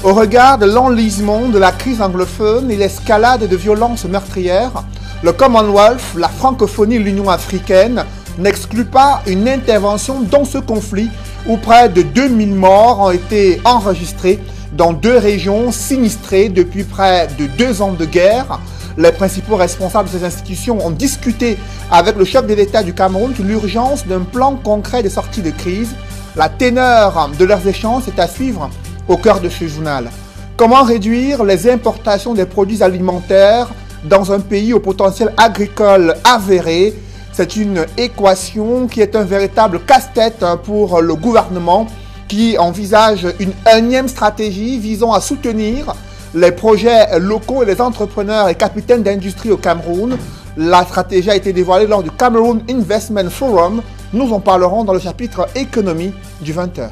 Au regard de l'enlisement de la crise anglophone et l'escalade de violences meurtrières, le Commonwealth, la francophonie et l'Union africaine n'excluent pas une intervention dans ce conflit où près de 2000 morts ont été enregistrés dans 2 régions sinistrées depuis près de 2 ans de guerre. Les principaux responsables de ces institutions ont discuté avec le chef de l'État du Cameroun sur l'urgence d'un plan concret de sortie de crise. La teneur de leurs échanges est à suivre au cœur de ce journal. Comment réduire les importations des produits alimentaires dans un pays au potentiel agricole avéré? C'est une équation qui est un véritable casse-tête pour le gouvernement qui envisage une énième stratégie visant à soutenir les projets locaux et les entrepreneurs et capitaines d'industrie au Cameroun. La stratégie a été dévoilée lors du Cameroon Investment Forum. Nous en parlerons dans le chapitre économie du 20h.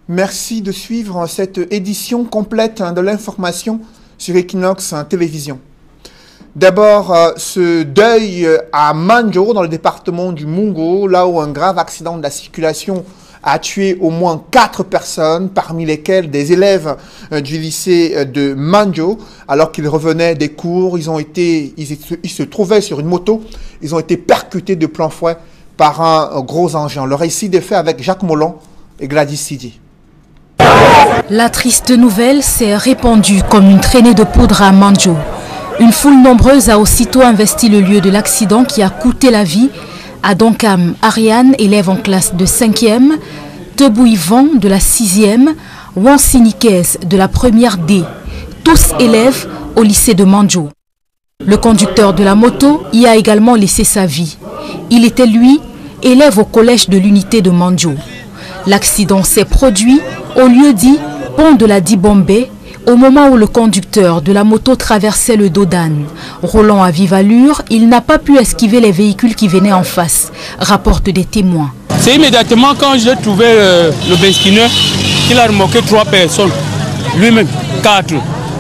Merci de suivre cette édition complète de l'information sur Equinox Télévision. D'abord, ce deuil à Manjo, dans le département du Mungo, là où un grave accident de la circulation a tué au moins 4 personnes, parmi lesquelles des élèves du lycée de Manjo, alors qu'ils revenaient des cours. Ils se trouvaient sur une moto, ils ont été percutés de plein fouet par un gros engin. Le récit est fait avec Jacques Mollon et Gladys Sidi. La triste nouvelle s'est répandue comme une traînée de poudre à Manjo. Une foule nombreuse a aussitôt investi le lieu de l'accident qui a coûté la vie à Donkam Ariane, élève en classe de 5e, Tebou Yvan de la 6e, Wansi Nikes de la première D, tous élèves au lycée de Manjo. Le conducteur de la moto y a également laissé sa vie. Il était lui, élève au collège de l'unité de Manjo. L'accident s'est produit au lieu dit pont de la Dibombe, au moment où le conducteur de la moto traversait le Dodane. Roulant à vive allure, il n'a pas pu esquiver les véhicules qui venaient en face, rapportent des témoins. C'est immédiatement quand j'ai trouvé le benzineur qu'il a remorqué 3 personnes, lui-même 4.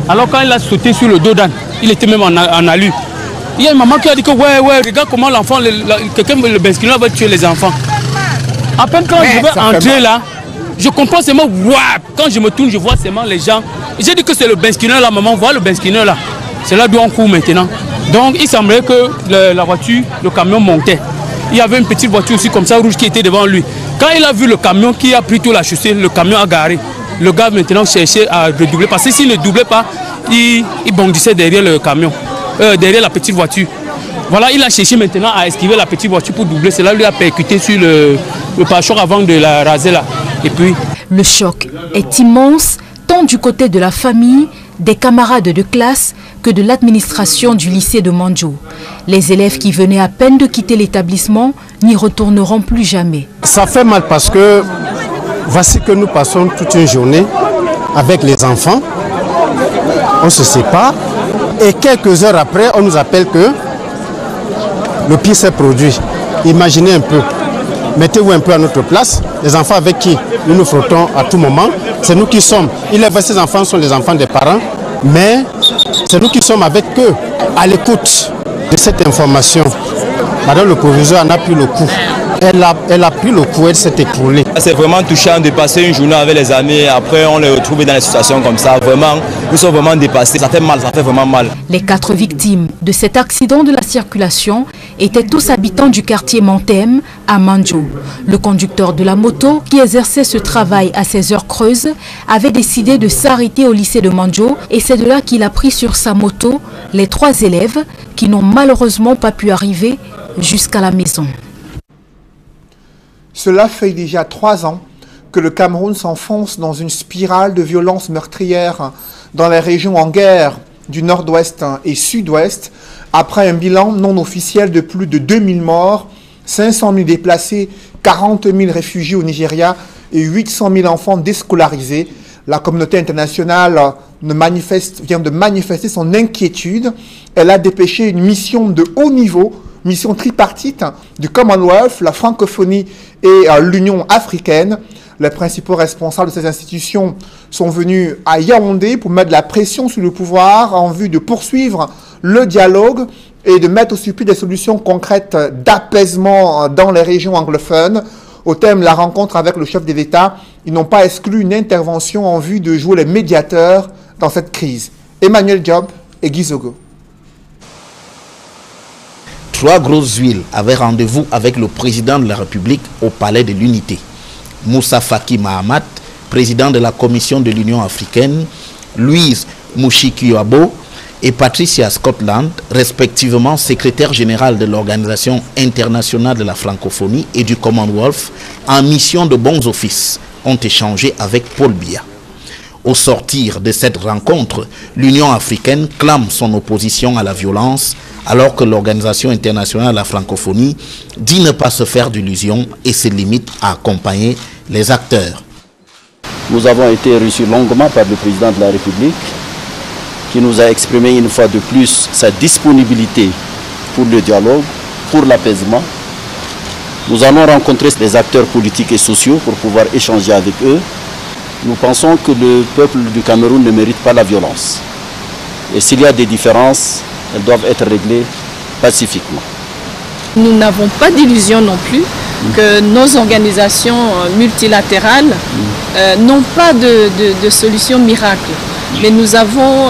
Alors quand il a sauté sur le Dodane, il était même en allure. Il y a une maman qui a dit que ouais, regarde comment l'enfant, le benzineur va tuer les enfants. À peine quand je vais entrer là, je comprends seulement, quand je me tourne, je vois seulement les gens. J'ai dit que c'est le benzineur là, maman, voilà le benzineur là. C'est là d'où on court maintenant. Donc il semblerait que la voiture, le camion montait. Il y avait une petite voiture aussi comme ça, rouge, qui était devant lui. Quand il a vu le camion qui a pris toute la chaussée, le camion a garé. Le gars maintenant cherchait à redoubler, parce que s'il ne doublait pas, il bondissait derrière le camion, derrière la petite voiture. Voilà, il a cherché maintenant à esquiver la petite voiture pour doubler. Cela lui a percuté sur le pare-choc avant de la raser là. Et puis... Le choc est immense, tant du côté de la famille, des camarades de classe, que de l'administration du lycée de Manjo. Les élèves qui venaient à peine de quitter l'établissement n'y retourneront plus jamais. Ça fait mal parce que voici que nous passons toute une journée avec les enfants. On se sépare et quelques heures après, on nous appelle que le pire s'est produit. Imaginez un peu. Mettez-vous un peu à notre place. Les enfants avec qui nous nous frottons à tout moment, c'est nous qui sommes. Il est vrai, ces enfants sont les enfants des parents, mais c'est nous qui sommes avec eux, à l'écoute de cette information. Madame le proviseur en a pris le coup. Elle a pris le coup, elle s'est écroulée. C'est vraiment touchant de passer une journée avec les amis. Après, on les retrouve dans des situations comme ça. Vraiment, nous sommes vraiment dépassés. Ça fait mal, ça fait vraiment mal. Les 4 victimes de cet accident de la circulation étaient tous habitants du quartier Mantem à Manjo. Le conducteur de la moto, qui exerçait ce travail à ses heures creuses, avait décidé de s'arrêter au lycée de Manjo et c'est de là qu'il a pris sur sa moto les 3 élèves qui n'ont malheureusement pas pu arriver jusqu'à la maison. Cela fait déjà 3 ans que le Cameroun s'enfonce dans une spirale de violences meurtrières dans les régions en guerre du nord-ouest et sud-ouest, après un bilan non officiel de plus de 2000 morts, 500 000 déplacés, 40 000 réfugiés au Nigeria et 800 000 enfants déscolarisés. La communauté internationale vient de manifester son inquiétude. Elle a dépêché une mission de haut niveau, mission tripartite du Commonwealth, la francophonie et l'Union africaine, Les principaux responsables de ces institutions sont venus à Yaoundé pour mettre de la pression sur le pouvoir en vue de poursuivre le dialogue et de mettre au support des solutions concrètes d'apaisement dans les régions anglophones. Au thème de la rencontre avec le chef de l'État, ils n'ont pas exclu une intervention en vue de jouer les médiateurs dans cette crise. Emmanuel Diop et Guy Zogo. 3 grosses huiles avaient rendez-vous avec le président de la République au Palais de l'Unité. Moussa Faki Mahamat, président de la Commission de l'Union africaine, Louise Mouchikiwabo et Patricia Scotland, respectivement secrétaire générale de l'Organisation internationale de la francophonie et du Commonwealth, en mission de bons offices, ont échangé avec Paul Biya. Au sortir de cette rencontre, l'Union africaine clame son opposition à la violence, alors que l'Organisation internationale de la francophonie dit ne pas se faire d'illusions et se limite à accompagner les acteurs. Nous avons été reçus longuement par le président de la République, qui nous a exprimé une fois de plus sa disponibilité pour le dialogue, pour l'apaisement. Nous allons rencontrer les acteurs politiques et sociaux pour pouvoir échanger avec eux. Nous pensons que le peuple du Cameroun ne mérite pas la violence. Et s'il y a des différences, elles doivent être réglées pacifiquement. Nous n'avons pas d'illusion non plus que nos organisations multilatérales n'ont pas de solution miracle. Mais nous avons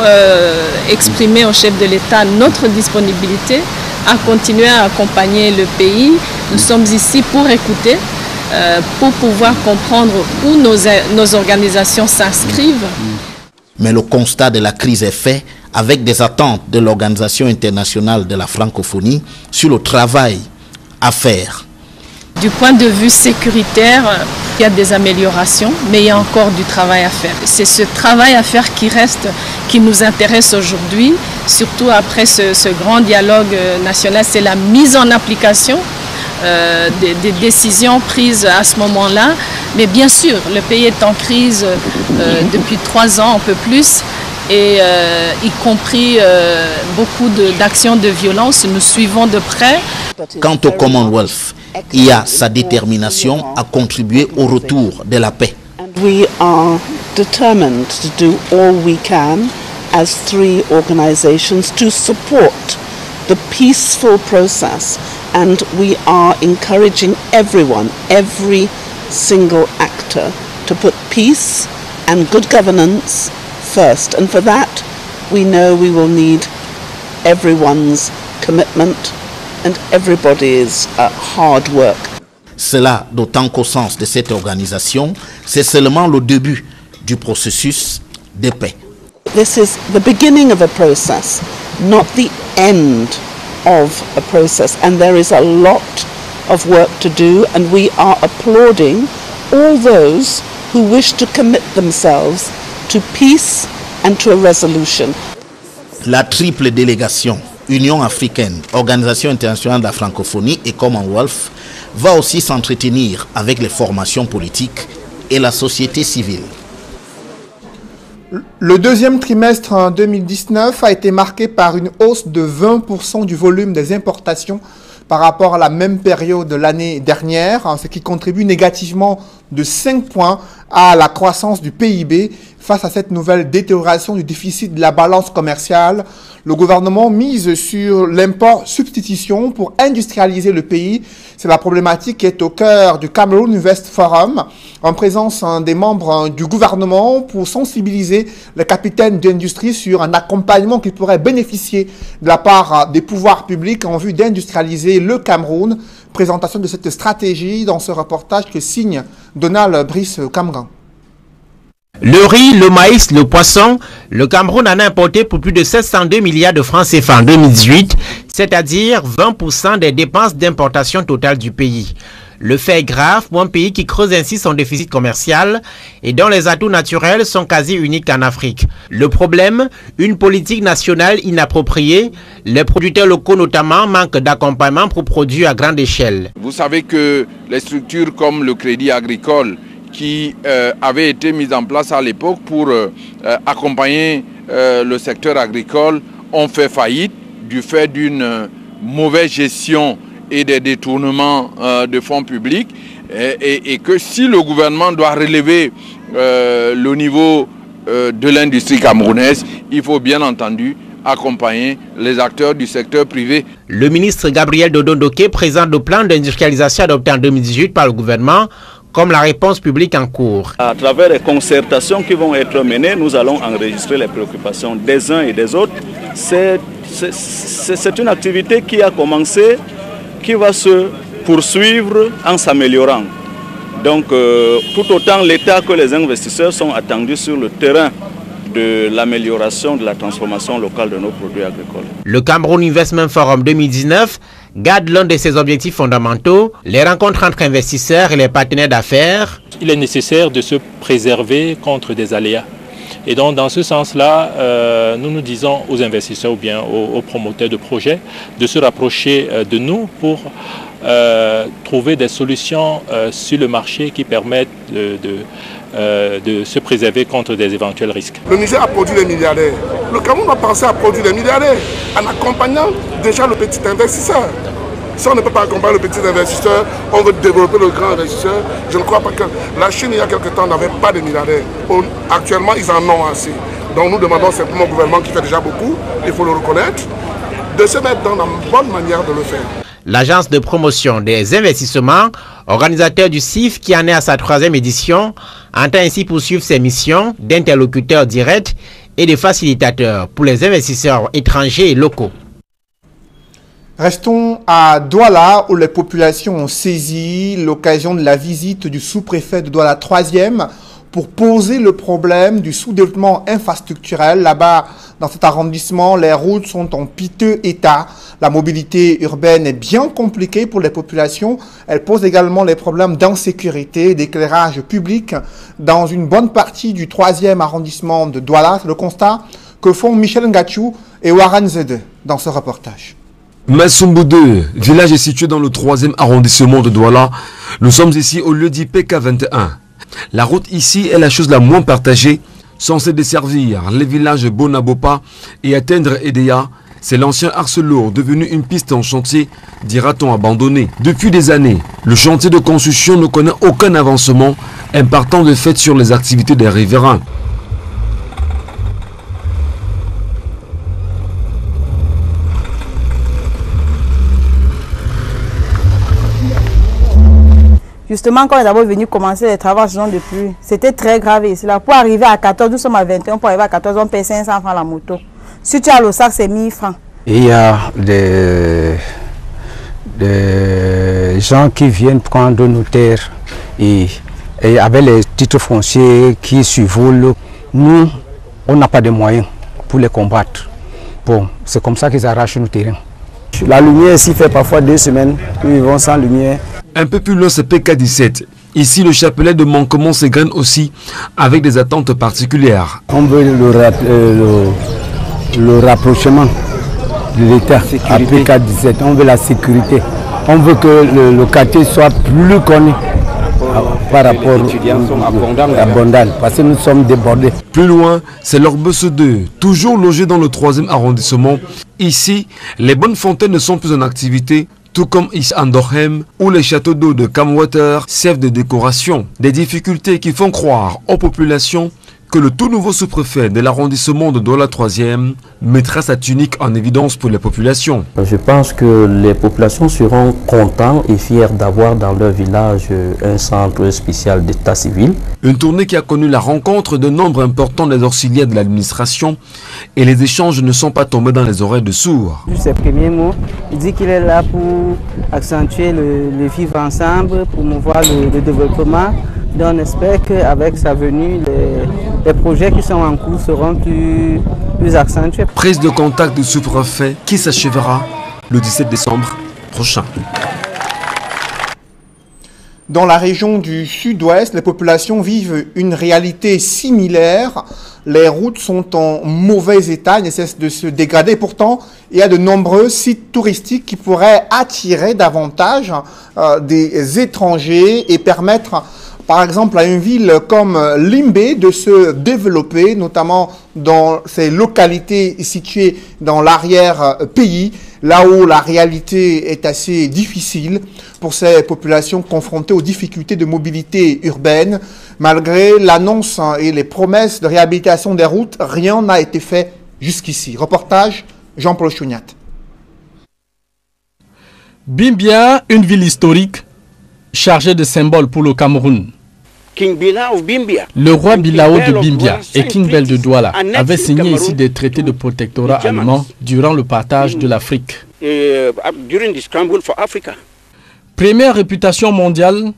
exprimé au chef de l'État notre disponibilité à continuer à accompagner le pays. Nous sommes ici pour écouter, pour pouvoir comprendre où nos organisations s'inscrivent. Mais le constat de la crise est fait avec des attentes de l'Organisation internationale de la francophonie sur le travail à faire. Du point de vue sécuritaire, il y a des améliorations, mais il y a encore du travail à faire. C'est ce travail à faire qui reste, qui nous intéresse aujourd'hui, surtout après ce grand dialogue national, c'est la mise en application des décisions prises à ce moment-là. Mais bien sûr, le pays est en crise depuis 3 ans, un peu plus, et y compris beaucoup d'actions de violence. Nous suivons de près. Quant au Commonwealth, il y a sa détermination à contribuer au retour de la paix. We are determined to do all we can as 3 organizations to support the peaceful process, and we are encouraging everyone, every single actor, to put peace and good governance first. And for that, we know we will need everyone's commitment and everybody's hard work. Cela d'autant qu'au sens de cette organisation, c'est seulement le début du processus de paix. This is the beginning of a process, not the end of a process, and there is a lot of work to do, and we are applauding all those who wish to commit themselves to peace and to a resolution. La triple délégation Union africaine, Organisation internationale de la francophonie et Commonwealth va aussi s'entretenir avec les formations politiques et la société civile. Le deuxième trimestre 2019 a été marqué par une hausse de 20% du volume des importations par rapport à la même période de l'année dernière, ce qui contribue négativement de 5 points à la croissance du PIB. Face à cette nouvelle détérioration du déficit de la balance commerciale, le gouvernement mise sur l'import-substitution pour industrialiser le pays. C'est la problématique qui est au cœur du Cameroun Invest Forum, en présence des membres du gouvernement pour sensibiliser les capitaines d'industrie sur un accompagnement qui pourrait bénéficier de la part des pouvoirs publics en vue d'industrialiser le Cameroun. Présentation de cette stratégie dans ce reportage que signe Donald Brice Camgan. Le riz, le maïs, le poisson, le Cameroun en a importé pour plus de 702 milliards de francs CFA en 2018, c'est-à-dire 20% des dépenses d'importation totale du pays. Le fait est grave pour un pays qui creuse ainsi son déficit commercial et dont les atouts naturels sont quasi uniques en Afrique. Le problème, une politique nationale inappropriée. Les producteurs locaux notamment manquent d'accompagnement pour produire à grande échelle. Vous savez que les structures comme le Crédit Agricole qui avait été mise en place à l'époque pour accompagner le secteur agricole ont fait faillite du fait d'une mauvaise gestion et des détournements de fonds publics. Et que si le gouvernement doit relever le niveau de l'industrie camerounaise, il faut bien entendu accompagner les acteurs du secteur privé. Le ministre Gabriel Dodon-Doké présente le plan d'industrialisation adopté en 2018 par le gouvernement comme la réponse publique en cours. À travers les concertations qui vont être menées, nous allons enregistrer les préoccupations des uns et des autres. C'est une activité qui a commencé, qui va se poursuivre en s'améliorant. Donc, tout autant l'État que les investisseurs sont attendus sur le terrain de l'amélioration de la transformation locale de nos produits agricoles. Le Cameroun Investment Forum 2019 garde l'un de ses objectifs fondamentaux, les rencontres entre investisseurs et les partenaires d'affaires. Il est nécessaire de se préserver contre des aléas. Et donc, dans ce sens-là, nous disons aux investisseurs ou bien aux promoteurs de projets de se rapprocher de nous pour trouver des solutions sur le marché qui permettent de se préserver contre des éventuels risques. Le Niger a produit des milliardaires. Le Cameroun va penser à produire des milliardaires en accompagnant déjà le petit investisseur. Si on ne peut pas accompagner le petit investisseur, on veut développer le grand investisseur. Je ne crois pas que la Chine, il y a quelque temps, n'avait pas de milliardaires. Actuellement, ils en ont assez. Donc nous demandons simplement au gouvernement qui fait déjà beaucoup, il faut le reconnaître, de se mettre dans la bonne manière de le faire. L'agence de promotion des investissements, organisateur du CIF qui en est à sa 3e édition, entend ainsi poursuivre ses missions d'interlocuteur direct et de facilitateur pour les investisseurs étrangers et locaux. Restons à Douala où les populations ont saisi l'occasion de la visite du sous-préfet de Douala 3e pour poser le problème du sous-développement infrastructurel. Là-bas, dans cet arrondissement, les routes sont en piteux état. La mobilité urbaine est bien compliquée pour les populations. Elle pose également les problèmes d'insécurité et d'éclairage public dans une bonne partie du 3e arrondissement de Douala. C'est le constat que font Michel Ngachou et Warren Zede dans ce reportage. Masumbu 2, village est situé dans le 3e arrondissement de Douala. Nous sommes ici au lieu dit PK21. La route ici est la chose la moins partagée, censée desservir les villages Bonabopa et atteindre Edea. C'est l'ancien axe lourd devenu une piste en chantier, dira-t-on abandonné. Depuis des années, le chantier de construction ne connaît aucun avancement, impactant de fait sur les activités des riverains. Justement, quand on est d'abord venu commencer les travaux en saison de pluie, c'était très grave ici. Là, pour arriver à 14, nous sommes à 21, pour arriver à 14, on paye 500 francs la moto. Si tu as le sac, c'est 1000 francs. Il y a des gens qui viennent prendre nos terres et avec les titres fonciers qui survolent, nous, on n'a pas de moyens pour les combattre. Bon, c'est comme ça qu'ils arrachent nos terrains. La lumière ici fait parfois 2 semaines, nous vivons sans lumière. Un peu plus loin, c'est PK17. Ici, le chapelet de manquement s'égrène aussi avec des attentes particulières. On veut le rapprochement de l'État à PK17. On veut la sécurité. On veut que le quartier soit plus connu par rapport à Bondal, parce que nous sommes débordés. Plus loin, c'est l'Orbeuse 2, toujours logé dans le 3e arrondissement. Ici, les bonnes fontaines ne sont plus en activité, tout comme ici à Ndorhem, où les châteaux d'eau de Camwater servent de décoration. Des difficultés qui font croire aux populations que le tout nouveau sous-préfet de l'arrondissement de Douala 3e mettra sa tunique en évidence pour les populations. Je pense que les populations seront contents et fiers d'avoir dans leur village un centre spécial d'état civil. Une tournée qui a connu la rencontre de nombre important des auxiliaires de l'administration et les échanges ne sont pas tombés dans les oreilles de sourds. Ses premiers mots, il dit qu'il est là pour accentuer le vivre ensemble, pour promouvoir le développement. Donc on espère qu'avec sa venue, les projets qui sont en cours seront plus accentués. Prise de contact du sous-préfet qui s'achèvera le 17 décembre prochain. Dans la région du sud-ouest, les populations vivent une réalité similaire. Les routes sont en mauvais état, elles ne cessent de se dégrader. Pourtant, il y a de nombreux sites touristiques qui pourraient attirer davantage des étrangers et permettre, par exemple, à une ville comme Limbe de se développer, notamment dans ces localités situées dans l'arrière-pays. là où la réalité est assez difficile pour ces populations confrontées aux difficultés de mobilité urbaine. Malgré l'annonce et les promesses de réhabilitation des routes, rien n'a été fait jusqu'ici. Reportage Jean-Paul Chouniat. Bimbia, une ville historique chargée de symboles pour le Cameroun. Le roi Bilao de Bimbia et King Bell de Douala avaient signé ici des traités de protectorat allemand durant le partage de l'Afrique. Première réputation mondiale,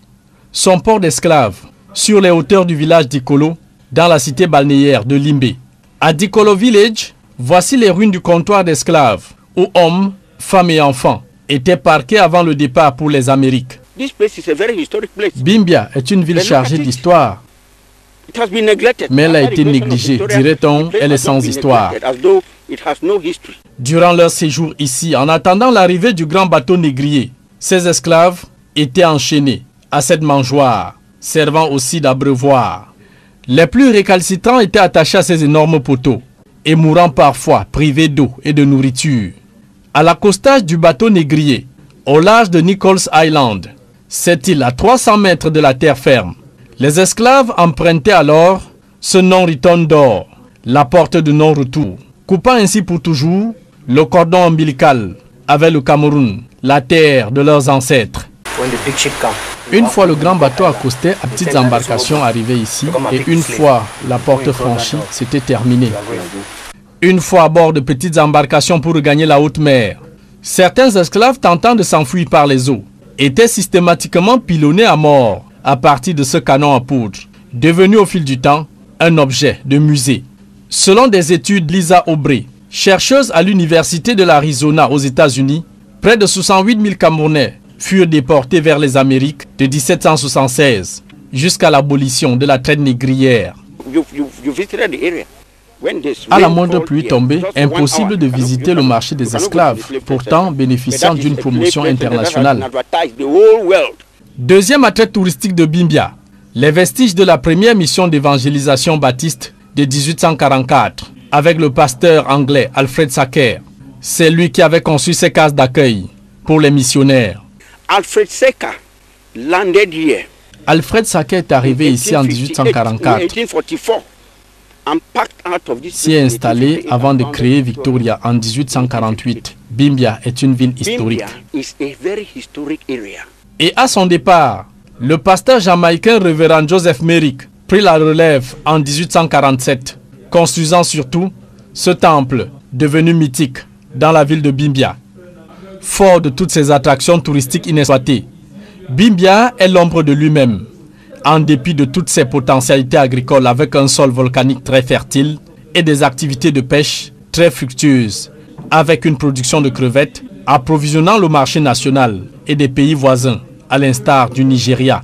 son port d'esclaves sur les hauteurs du village d'Ikolo, dans la cité balnéaire de Limbe. À Dikolo Village, voici les ruines du comptoir d'esclaves, où hommes, femmes et enfants étaient parqués avant le départ pour les Amériques. Bimbia est une ville chargée d'histoire, mais elle a été négligée, dirait-on, elle est sans histoire. Durant leur séjour ici, en attendant l'arrivée du grand bateau négrier, ces esclaves étaient enchaînés à cette mangeoire, servant aussi d'abreuvoir. Les plus récalcitrants étaient attachés à ces énormes poteaux et mourant parfois privés d'eau et de nourriture. À l'accostage du bateau négrier, au large de Nichols Island, cette île à 300 mètres de la terre ferme, les esclaves empruntaient alors ce non-return d'or, la porte de non-retour, coupant ainsi pour toujours le cordon ombilical avec le Cameroun, la terre de leurs ancêtres. Une fois le grand bateau accostait à petites embarcations arrivées ici, et une fois la porte franchie, c'était terminé. Une fois à bord de petites embarcations pour regagner la haute mer, certains esclaves tentant de s'enfuir par les eaux étaient systématiquement pilonnés à mort à partir de ce canon à poudre, devenu au fil du temps un objet de musée. Selon des études Lisa Aubrey, chercheuse à l'université de l'Arizona aux États-Unis, près de 68 000 Camerounais furent déportés vers les Amériques de 1776 jusqu'à l'abolition de la traite négrière. À la moindre pluie tombée, impossible de visiter le marché des esclaves, pourtant bénéficiant d'une promotion internationale. Deuxième attrait touristique de Bimbia, les vestiges de la première mission d'évangélisation baptiste de 1844, avec le pasteur anglais Alfred Sacker. C'est lui qui avait conçu ces cases d'accueil pour les missionnaires. Alfred Sacker est arrivé ici en 1844. S'y est installé avant de créer Victoria en 1848. Bimbia est une ville historique. Et à son départ, le pasteur jamaïcain révérend Joseph Merrick prit la relève en 1847, construisant surtout ce temple devenu mythique dans la ville de Bimbia. Fort de toutes ces attractions touristiques inexploitées, Bimbia est l'ombre de lui-même. En dépit de toutes ses potentialités agricoles avec un sol volcanique très fertile et des activités de pêche très fructueuses, avec une production de crevettes approvisionnant le marché national et des pays voisins, à l'instar du Nigeria.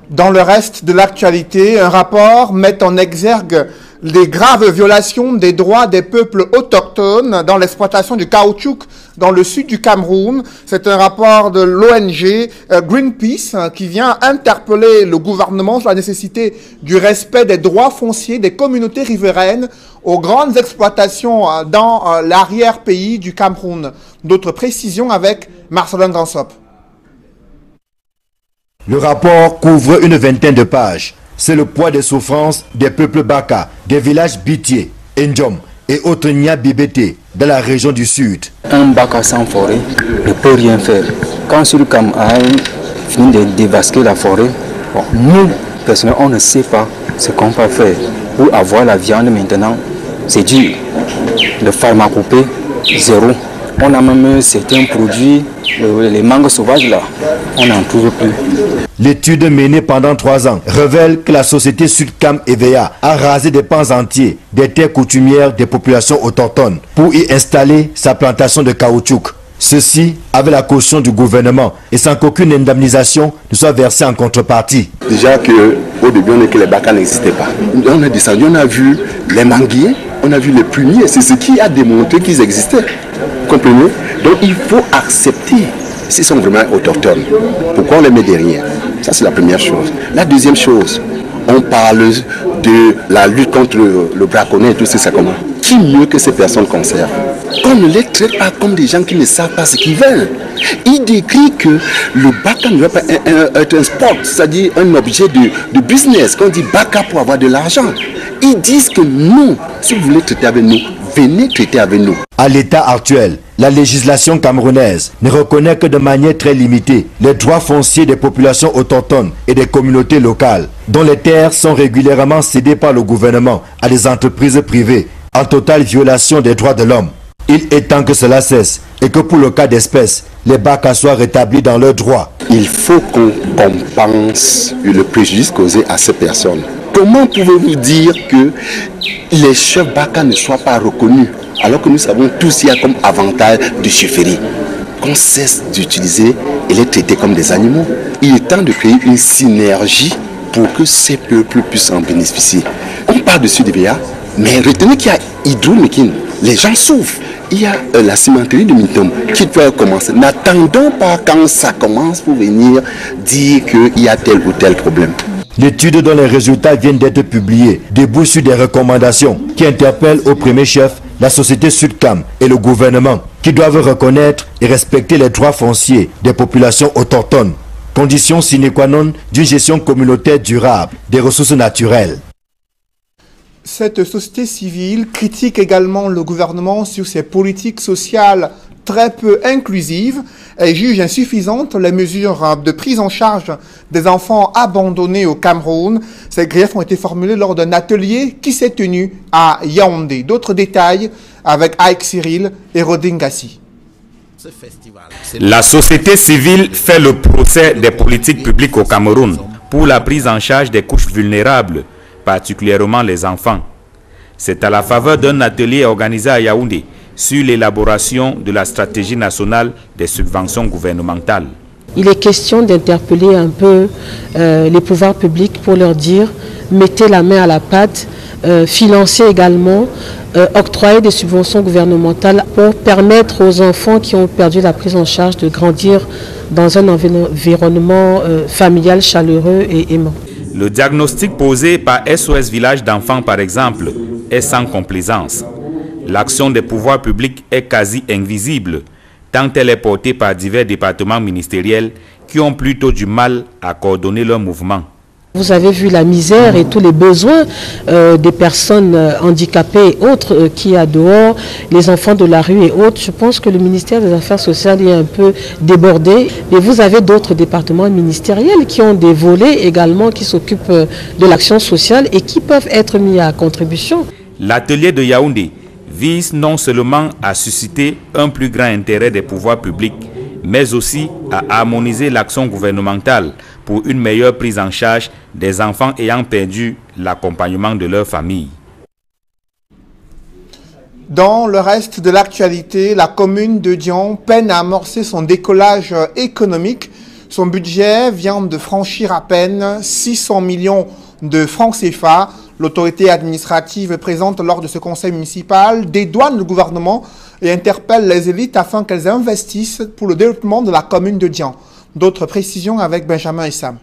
Dans le reste de l'actualité, un rapport met en exergue les graves violations des droits des peuples autochtones dans l'exploitation du caoutchouc dans le sud du Cameroun. C'est un rapport de l'ONG Greenpeace qui vient interpeller le gouvernement sur la nécessité du respect des droits fonciers des communautés riveraines aux grandes exploitations dans l'arrière-pays du Cameroun. D'autres précisions avec Marcelin Gansop. Le rapport couvre une vingtaine de pages. C'est le poids des souffrances des peuples Baka, des villages Bitié, Ndjom et autres Nya-Bibété dans la région du sud. Un Baka sans forêt ne peut rien faire. Quand Surikam a fini de dévaster la forêt, bon, nous, personnellement, on ne sait pas ce qu'on va faire. Pour avoir la viande maintenant, c'est dur. Le pharmacopée, zéro. On a même certains produits, les mangues sauvages là, on n'en trouve plus. L'étude menée pendant 3 ans révèle que la société Sudcam EVA a rasé des pans entiers des terres coutumières des populations autochtones pour y installer sa plantation de caoutchouc. Ceci avec la caution du gouvernement et sans qu'aucune indemnisation ne soit versée en contrepartie. Déjà qu'au début on dit que les Baka n'existaient pas. On est descendu, on a vu les manguiers, on a vu les plumiers, c'est ce qui a démontré qu'ils existaient. Comprenez? Donc il faut accepter s'ils sont vraiment autochtones. Pourquoi on les met derrière? Ça c'est la première chose. La deuxième chose, on parle de la lutte contre le braconnet et tout ça comment? qui mieux que ces personnes conservent? On ne les traite pas comme des gens qui ne savent pas ce qu'ils veulent. Il décrit que le baka ne doit pas être un sport, c'est-à-dire un objet de business, qu'on dit baka pour avoir de l'argent. Ils disent que non, si vous voulez traiter avec nous, venez traiter avec nous. À l'état actuel, la législation camerounaise ne reconnaît que de manière très limitée les droits fonciers des populations autochtones et des communautés locales, dont les terres sont régulièrement cédées par le gouvernement à des entreprises privées, en totale violation des droits de l'homme. Il est temps que cela cesse et que pour le cas d'espèce, les Bakas soient rétablis dans leurs droits. Il faut qu'on compense le préjudice causé à ces personnes. Comment pouvez-vous dire que les chefs Bakas ne soient pas reconnus alors que nous savons tous qu'il y a comme avantage de chefferie? Qu'on cesse d'utiliser et les traiter comme des animaux. Il est temps de créer une synergie pour que ces peuples puissent en bénéficier. On parle de Sud-Béa, mais retenez qu'il y a Hydro-Mékin. Les gens souffrent. Il y a la cimenterie de Mintom qui doit commencer. N'attendons pas quand ça commence pour venir dire qu'il y a tel ou tel problème. L'étude dont les résultats viennent d'être publiés débouche sur des recommandations qui interpellent au premier chef la société Sudcam et le gouvernement qui doivent reconnaître et respecter les droits fonciers des populations autochtones, condition sine qua non d'une gestion communautaire durable des ressources naturelles. Cette société civile critique également le gouvernement sur ses politiques sociales très peu inclusives et juge insuffisantes les mesures de prise en charge des enfants abandonnés au Cameroun. Ces griefs ont été formulés lors d'un atelier qui s'est tenu à Yaoundé. D'autres détails avec Aïk Cyril et Rodingassi. La société civile fait le procès des politiques publiques au Cameroun pour la prise en charge des couches vulnérables, particulièrement les enfants. C'est à la faveur d'un atelier organisé à Yaoundé sur l'élaboration de la stratégie nationale des subventions gouvernementales. Il est question d'interpeller un peu les pouvoirs publics pour leur dire mettez la main à la pâte, financer également, octroyer des subventions gouvernementales pour permettre aux enfants qui ont perdu la prise en charge de grandir dans un environnement familial chaleureux et aimant. Le diagnostic posé par SOS Village d'enfants par exemple est sans complaisance. L'action des pouvoirs publics est quasi invisible, tant elle est portée par divers départements ministériels qui ont plutôt du mal à coordonner leurs mouvements. Vous avez vu la misère et tous les besoins des personnes handicapées et autres qui y a dehors, les enfants de la rue et autres. Je pense que le ministère des Affaires sociales est un peu débordé. Mais vous avez d'autres départements ministériels qui ont des volets également qui s'occupent de l'action sociale et qui peuvent être mis à contribution. L'atelier de Yaoundé vise non seulement à susciter un plus grand intérêt des pouvoirs publics, mais aussi à harmoniser l'action gouvernementale pour une meilleure prise en charge des enfants ayant perdu l'accompagnement de leur famille. Dans le reste de l'actualité, la commune de Dian peine à amorcer son décollage économique. Son budget vient de franchir à peine 600 millions de francs CFA. L'autorité administrative présente lors de ce conseil municipal dédouane le gouvernement et interpelle les élites afin qu'elles investissent pour le développement de la commune de Dian. D'autres précisions avec Benjamin Essam.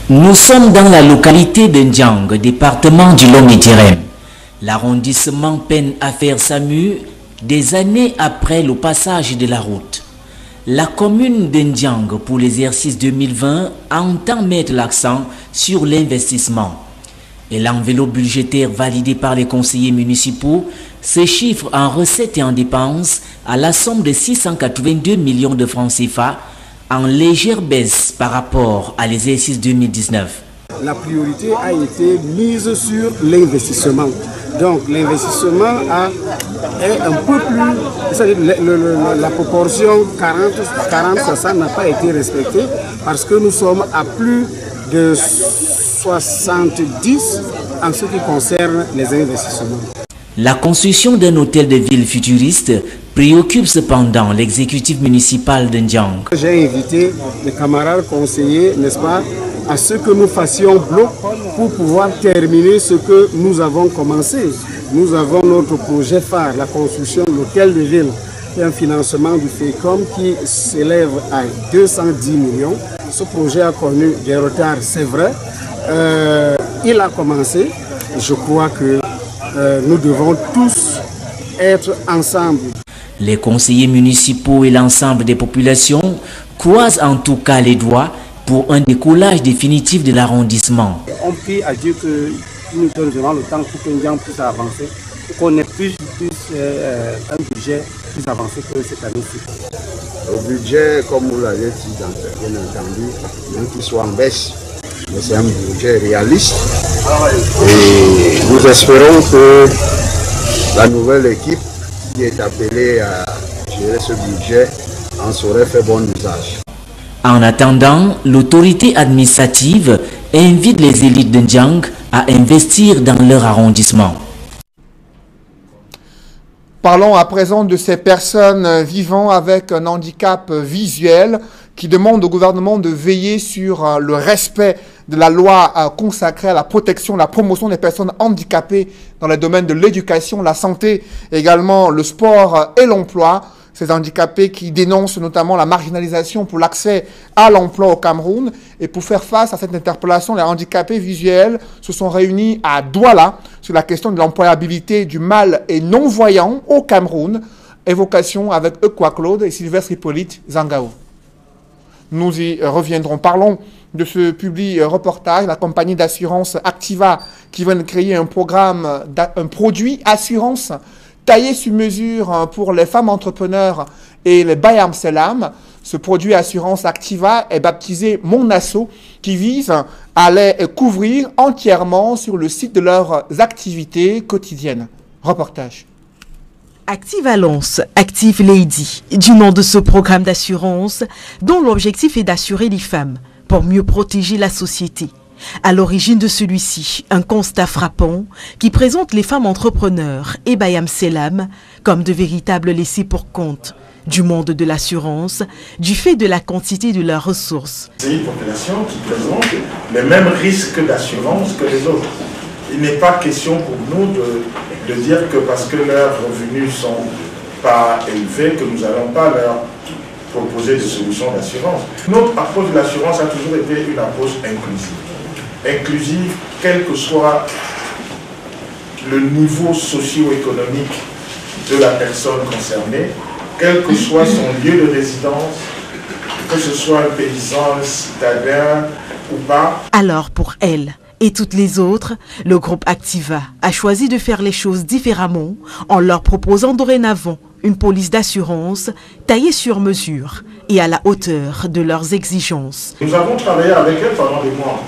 Nous sommes dans la localité de Ndiang, département du Lomé-Direm. L'arrondissement peine à faire sa mue des années après le passage de la route. La commune de Ndiang pour l'exercice 2020 entend mettre l'accent sur l'investissement. Et l'enveloppe budgétaire validée par les conseillers municipaux se chiffre en recettes et en dépenses à la somme de 682 millions de francs CFA, en légère baisse par rapport à l'exercice 2019. La priorité a été mise sur l'investissement. Donc l'investissement est un peu plus, c'est-à-dire la proportion 40-60 n'a pas été respectée parce que nous sommes à plus de 70 en ce qui concerne les investissements. La construction d'un hôtel de ville futuriste préoccupe cependant l'exécutif municipal de Ndiang. J'ai invité les camarades conseillers, n'est-ce pas, à ce que nous fassions bloc pour pouvoir terminer ce que nous avons commencé. Nous avons notre projet phare, la construction de l'hôtel de ville et un financement du FECOM qui s'élève à 210 millions. Ce projet a connu des retards, c'est vrai. Il a commencé. Je crois que nous devons tous être ensemble. Les conseillers municipaux et l'ensemble des populations croisent en tout cas les doigts pour un décollage définitif de l'arrondissement. On prie à Dieu qu'il nous donne vraiment le temps pour que Ndiang puisse avancer, qu'on ait plus un budget plus avancé que cette année-ci. Le budget, comme vous l'avez dit, bien entendu, même qu'il soit en baisse, mais c'est un budget réaliste. Et nous espérons que la nouvelle équipe qui est appelée à gérer ce budget en saurait faire bon usage. En attendant, l'autorité administrative invite les élites de Ndiang à investir dans leur arrondissement. Parlons à présent de ces personnes vivant avec un handicap visuel qui demandent au gouvernement de veiller sur le respect de la loi consacrée à la protection, la promotion des personnes handicapées dans les domaines de l'éducation, la santé, également le sport et l'emploi. Ces handicapés qui dénoncent notamment la marginalisation pour l'accès à l'emploi au Cameroun. Et pour faire face à cette interpellation, les handicapés visuels se sont réunis à Douala sur la question de l'employabilité du mal et non-voyant au Cameroun. Évocation avec Eukwa Claude et Sylvestre Hippolyte Zangao. Nous y reviendrons. Parlons de ce public reportage, la compagnie d'assurance Activa qui vient de créer un programme, un produit assurance taillé sur mesure pour les femmes entrepreneurs et les Bayam Selam. Ce produit assurance Activa est baptisé Mon Asso qui vise à les couvrir entièrement sur le site de leurs activités quotidiennes. Reportage. Activa lance Active Lady, du nom de ce programme d'assurance dont l'objectif est d'assurer les femmes pour mieux protéger la société. À l'origine de celui-ci, un constat frappant qui présente les femmes entrepreneurs et Bayam Selam comme de véritables laissés pour compte du monde de l'assurance, du fait de la quantité de leurs ressources. C'est une population qui présente les mêmes risques d'assurance que les autres. Il n'est pas question pour nous de dire que parce que leurs revenus ne sont pas élevés, que nous n'allons pas leur proposer des solutions d'assurance. Notre approche de l'assurance a toujours été une approche inclusive. Inclusive, quel que soit le niveau socio-économique de la personne concernée, quel que soit son lieu de résidence, que ce soit un paysan, un citadin ou pas. Alors pour elle et toutes les autres, le groupe Activa a choisi de faire les choses différemment en leur proposant dorénavant une police d'assurance taillée sur mesure et à la hauteur de leurs exigences. Nous avons travaillé avec elles pendant des mois,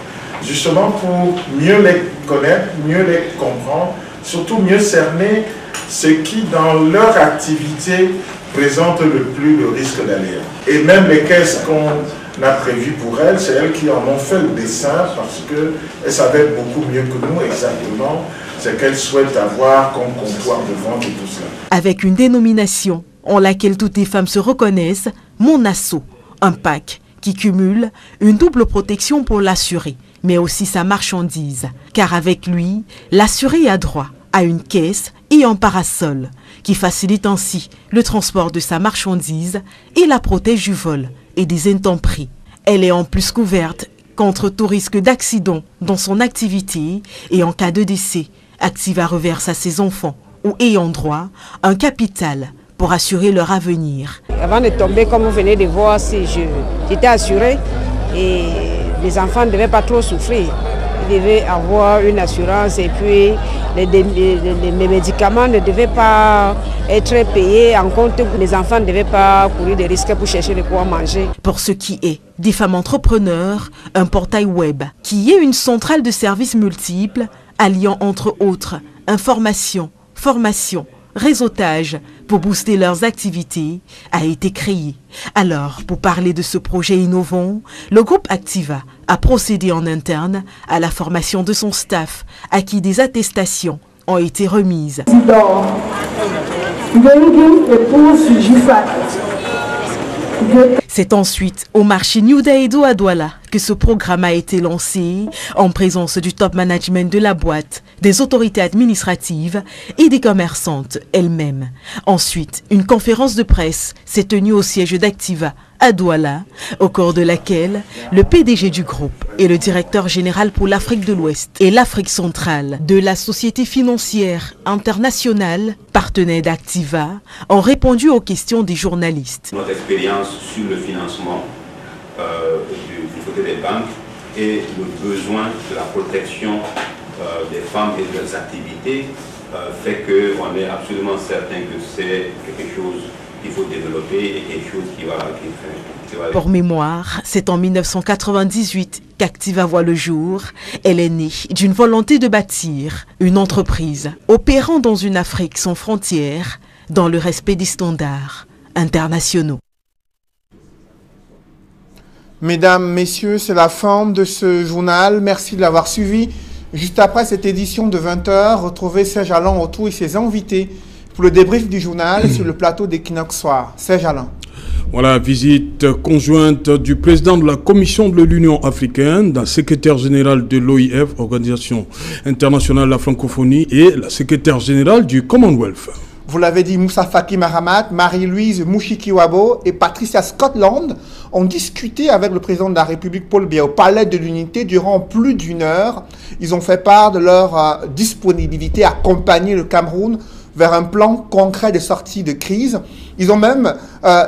justement pour mieux les connaître, mieux les comprendre, surtout mieux cerner ce qui dans leur activité présente le plus de risque d'aléa. Et même les caisses qu'on a prévues pour elles, c'est elles qui en ont fait le dessin parce qu'elles savaient beaucoup mieux que nous exactement ce qu'elles souhaitent avoir comme comptoir de vente et tout cela. Avec une dénomination en laquelle toutes les femmes se reconnaissent, Mon Asso, un pack qui cumule une double protection pour l'assuré, mais aussi sa marchandise. Car avec lui, l'assuré a droit à une caisse et un parasol, qui facilite ainsi le transport de sa marchandise et la protège du vol et des intempéries. Elle est en plus couverte contre tout risque d'accident dans son activité et en cas de décès, Activa reverse à ses enfants ou ayant droit un capital pour assurer leur avenir. Avant de tomber, comme vous venez de voir, si j'étais assurée et les enfants ne devaient pas trop souffrir. Ils devaient avoir une assurance et puis les médicaments ne devaient pas être payés en compte que les enfants ne devaient pas courir des risques pour chercher de quoi manger. Pour ce qui est des femmes entrepreneurs, un portail web qui est une centrale de services multiples alliant entre autres information, formation, réseautage pour booster leurs activités a été créé. Alors, pour parler de ce projet innovant, le groupe Activa a procédé en interne à la formation de son staff, à qui des attestations ont été remises. C'est ensuite au marché New Daedo à Douala que ce programme a été lancé en présence du top management de la boîte, des autorités administratives et des commerçantes elles-mêmes. Ensuite, une conférence de presse s'est tenue au siège d'Activa à Douala, au cours de laquelle le PDG du groupe et le directeur général pour l'Afrique de l'Ouest et l'Afrique centrale de la Société financière internationale, partenaire d'Activa, ont répondu aux questions des journalistes. Notre expérience sur le financement du côté des banques et le besoin de la protection des femmes et de leurs activités fait qu'on est absolument certain que c'est quelque chose qu'il faut développer et quelque chose qui va... Pour mémoire, c'est en 1998 qu'Activa voit le jour. Elle est née d'une volonté de bâtir une entreprise opérant dans une Afrique sans frontières, dans le respect des standards internationaux. Mesdames, Messieurs, c'est la fin de ce journal. Merci de l'avoir suivi. Juste après cette édition de 20h, retrouvez Serge Alain Autou et ses invités pour le débrief du journal sur le plateau d'Equinox Soir. Serge Alain. Voilà, visite conjointe du président de la Commission de l'Union africaine, d'un secrétaire général de l'OIF, Organisation internationale de la francophonie, et la secrétaire générale du Commonwealth. Vous l'avez dit, Moussa Faki Mahamat, Marie-Louise Mouchikiwabo et Patricia Scotland ont discuté avec le président de la République Paul Biya au Palais de l'Unité durant plus d'1 heure. Ils ont fait part de leur disponibilité à accompagner le Cameroun vers un plan concret de sortie de crise. Ils ont même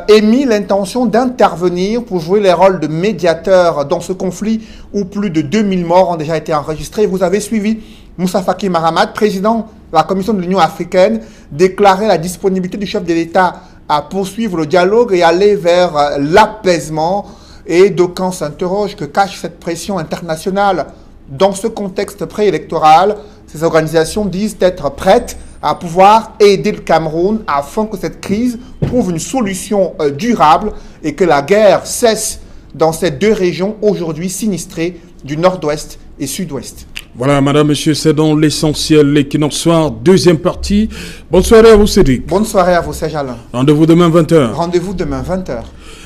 émis l'intention d'intervenir pour jouer les rôles de médiateurs dans ce conflit où plus de 2000 morts ont déjà été enregistrés. Vous avez suivi Moussa Faki Mahamat, président de la Commission de l'Union africaine, déclarer la disponibilité du chef de l'État à poursuivre le dialogue et aller vers l'apaisement. Et d'aucuns s'interrogent que cache cette pression internationale. Dans ce contexte préélectoral, ces organisations disent être prêtes à pouvoir aider le Cameroun afin que cette crise trouve une solution durable et que la guerre cesse dans ces deux régions aujourd'hui sinistrées du nord-ouest et sud-ouest. Voilà, madame, monsieur, c'est dans l'essentiel, l'Equinox Soir, deuxième partie. Bonne soirée à vous, Cédric. Bonne soirée à vous, Serge Alain. Rendez-vous demain 20h. Rendez-vous demain 20h.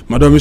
Madame,